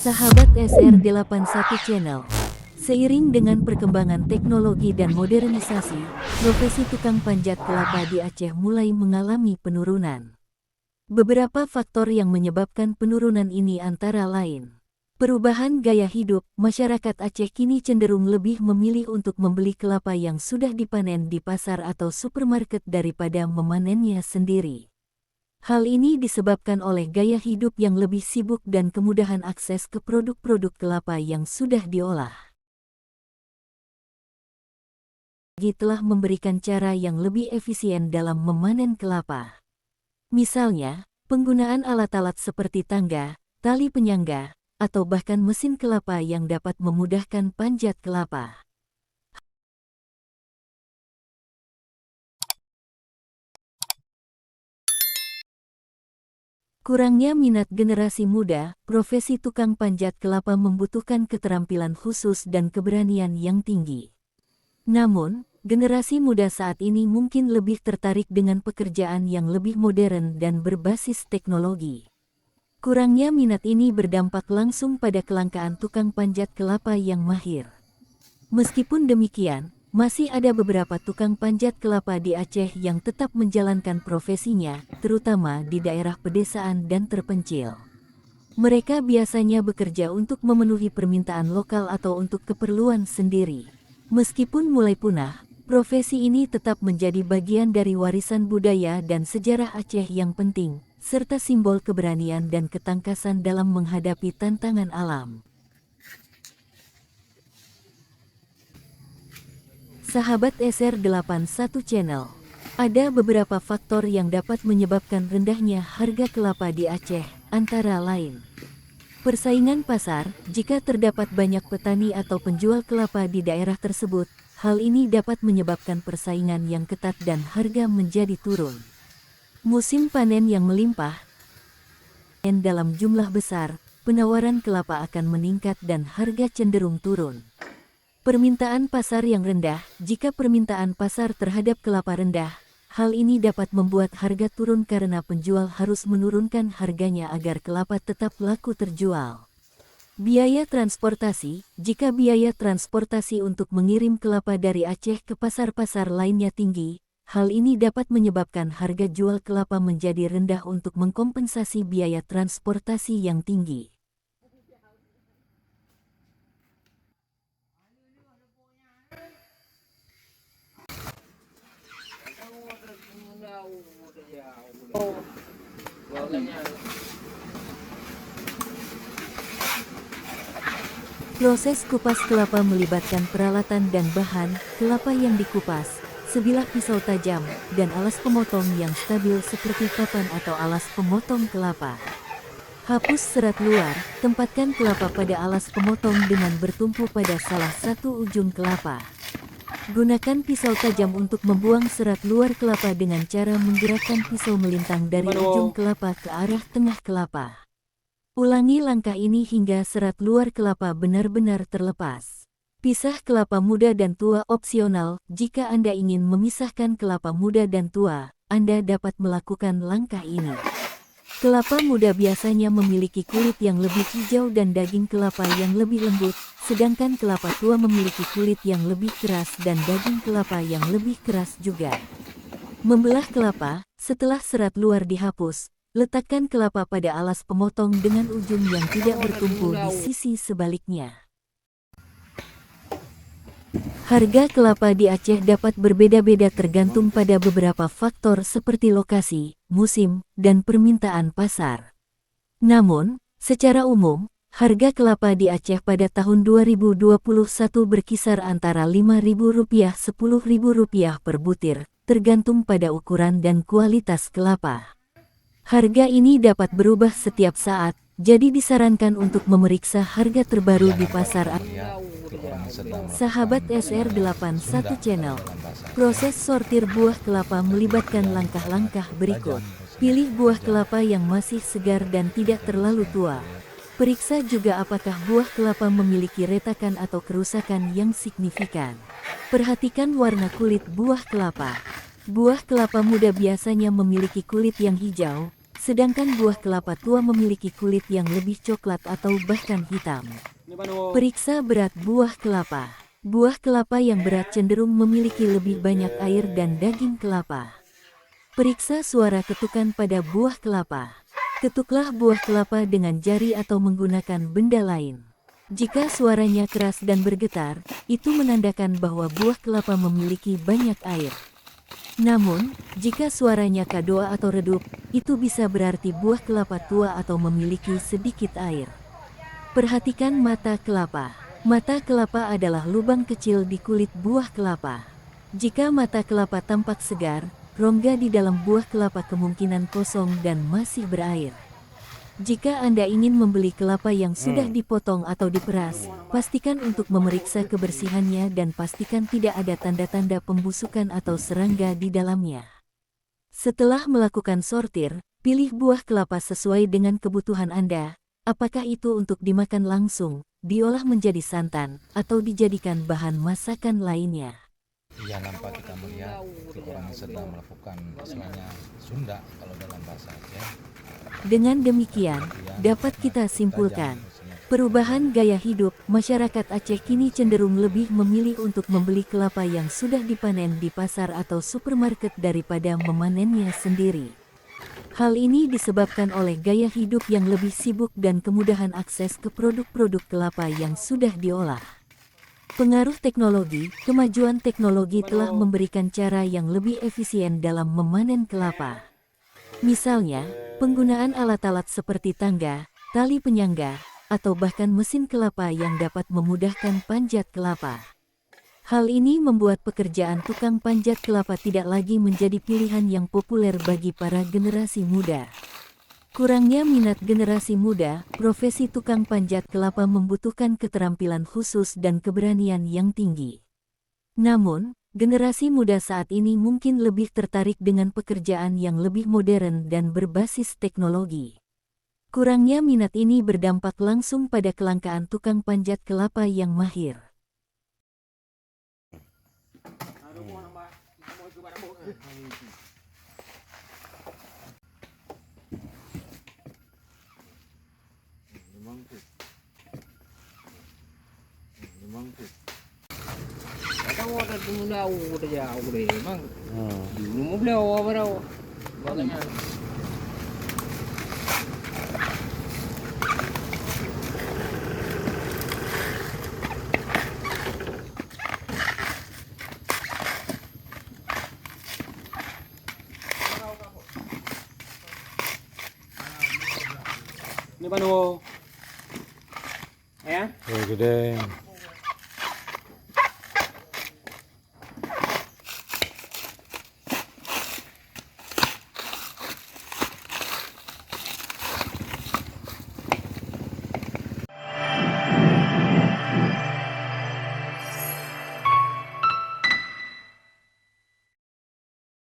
Sahabat SR81 Channel, seiring dengan perkembangan teknologi dan modernisasi, profesi tukang panjat kelapa di Aceh mulai mengalami penurunan. Beberapa faktor yang menyebabkan penurunan ini antara lain: perubahan gaya hidup. Masyarakat Aceh kini cenderung lebih memilih untuk membeli kelapa yang sudah dipanen di pasar atau supermarket daripada memanennya sendiri. Hal ini disebabkan oleh gaya hidup yang lebih sibuk dan kemudahan akses ke produk-produk kelapa yang sudah diolah. Telah memberikan cara yang lebih efisien dalam memanen kelapa. Misalnya, penggunaan alat-alat seperti tangga, tali penyangga, atau bahkan mesin kelapa yang dapat memudahkan panjat kelapa. Kurangnya minat generasi muda, profesi tukang panjat kelapa membutuhkan keterampilan khusus dan keberanian yang tinggi. Namun, generasi muda saat ini mungkin lebih tertarik dengan pekerjaan yang lebih modern dan berbasis teknologi. Kurangnya minat ini berdampak langsung pada kelangkaan tukang panjat kelapa yang mahir. Meskipun demikian, masih ada beberapa tukang panjat kelapa di Aceh yang tetap menjalankan profesinya, terutama di daerah pedesaan dan terpencil. Mereka biasanya bekerja untuk memenuhi permintaan lokal atau untuk keperluan sendiri. Meskipun mulai punah, profesi ini tetap menjadi bagian dari warisan budaya dan sejarah Aceh yang penting, serta simbol keberanian dan ketangkasan dalam menghadapi tantangan alam. Sahabat SR81 Channel, ada beberapa faktor yang dapat menyebabkan rendahnya harga kelapa di Aceh, antara lain: persaingan pasar. Jika terdapat banyak petani atau penjual kelapa di daerah tersebut, hal ini dapat menyebabkan persaingan yang ketat dan harga menjadi turun. Musim panen yang melimpah dalam jumlah besar, penawaran kelapa akan meningkat dan harga cenderung turun. Permintaan pasar yang rendah. Jika permintaan pasar terhadap kelapa rendah, hal ini dapat membuat harga turun karena penjual harus menurunkan harganya agar kelapa tetap laku terjual. Biaya transportasi. Jika biaya transportasi untuk mengirim kelapa dari Aceh ke pasar-pasar lainnya tinggi, hal ini dapat menyebabkan harga jual kelapa menjadi rendah untuk mengkompensasi biaya transportasi yang tinggi. Proses kupas kelapa melibatkan peralatan dan bahan kelapa yang dikupas, sebilah pisau tajam, dan alas pemotong yang stabil seperti papan atau alas pemotong kelapa. Hapus serat luar. Tempatkan kelapa pada alas pemotong dengan bertumpu pada salah satu ujung kelapa. Gunakan pisau tajam untuk membuang serat luar kelapa dengan cara menggerakkan pisau melintang dari ujung kelapa ke arah tengah kelapa. Ulangi langkah ini hingga serat luar kelapa benar-benar terlepas. Pisah kelapa muda dan tua opsional. Jika Anda ingin memisahkan kelapa muda dan tua, Anda dapat melakukan langkah ini. Kelapa muda biasanya memiliki kulit yang lebih hijau dan daging kelapa yang lebih lembut, sedangkan kelapa tua memiliki kulit yang lebih keras dan daging kelapa yang lebih keras juga. Membelah kelapa. Setelah serat luar dihapus, letakkan kelapa pada alas pemotong dengan ujung yang tidak bertumpu di sisi sebaliknya. Harga kelapa di Aceh dapat berbeda-beda tergantung pada beberapa faktor seperti lokasi, musim, dan permintaan pasar. Namun, secara umum, harga kelapa di Aceh pada tahun 2021 berkisar antara Rp5.000–Rp10.000 per butir, tergantung pada ukuran dan kualitas kelapa. Harga ini dapat berubah setiap saat, jadi disarankan untuk memeriksa harga terbaru di pasar. Sahabat SR81 Channel, proses sortir buah kelapa melibatkan langkah-langkah berikut. Pilih buah kelapa yang masih segar dan tidak terlalu tua. Periksa juga apakah buah kelapa memiliki retakan atau kerusakan yang signifikan. Perhatikan warna kulit buah kelapa. Buah kelapa muda biasanya memiliki kulit yang hijau, sedangkan buah kelapa tua memiliki kulit yang lebih coklat atau bahkan hitam. Periksa berat buah kelapa. Buah kelapa yang berat cenderung memiliki lebih banyak air dan daging kelapa. Periksa suara ketukan pada buah kelapa. Ketuklah buah kelapa dengan jari atau menggunakan benda lain. Jika suaranya keras dan bergetar, itu menandakan bahwa buah kelapa memiliki banyak air. Namun, jika suaranya kadoa atau redup, itu bisa berarti buah kelapa tua atau memiliki sedikit air. Perhatikan mata kelapa. Mata kelapa adalah lubang kecil di kulit buah kelapa. Jika mata kelapa tampak segar, rongga di dalam buah kelapa kemungkinan kosong dan masih berair. Jika Anda ingin membeli kelapa yang sudah dipotong atau diperas, pastikan untuk memeriksa kebersihannya dan pastikan tidak ada tanda-tanda pembusukan atau serangga di dalamnya. Setelah melakukan sortir, pilih buah kelapa sesuai dengan kebutuhan Anda. Apakah itu untuk dimakan langsung, diolah menjadi santan, atau dijadikan bahan masakan lainnya? Ya, nampak kita melihat orang sedang melakukan istilahnya Sunda kalau dalam bahasa Aceh. Dengan demikian, dapat kita simpulkan, perubahan gaya hidup masyarakat Aceh kini cenderung lebih memilih untuk membeli kelapa yang sudah dipanen di pasar atau supermarket daripada memanennya sendiri. Hal ini disebabkan oleh gaya hidup yang lebih sibuk dan kemudahan akses ke produk-produk kelapa yang sudah diolah. Pengaruh teknologi, kemajuan teknologi telah memberikan cara yang lebih efisien dalam memanen kelapa. Misalnya, penggunaan alat-alat seperti tangga, tali penyangga, atau bahkan mesin kelapa yang dapat memudahkan panjat kelapa. Hal ini membuat pekerjaan tukang panjat kelapa tidak lagi menjadi pilihan yang populer bagi para generasi muda. Kurangnya minat generasi muda, profesi tukang panjat kelapa membutuhkan keterampilan khusus dan keberanian yang tinggi. Namun, generasi muda saat ini mungkin lebih tertarik dengan pekerjaan yang lebih modern dan berbasis teknologi. Kurangnya minat ini berdampak langsung pada kelangkaan tukang panjat kelapa yang mahir. Kadang udah mula udah jauh deh, emang. Dulu mau beli apa berapa? Banyak. Ini baru, ya? Gede.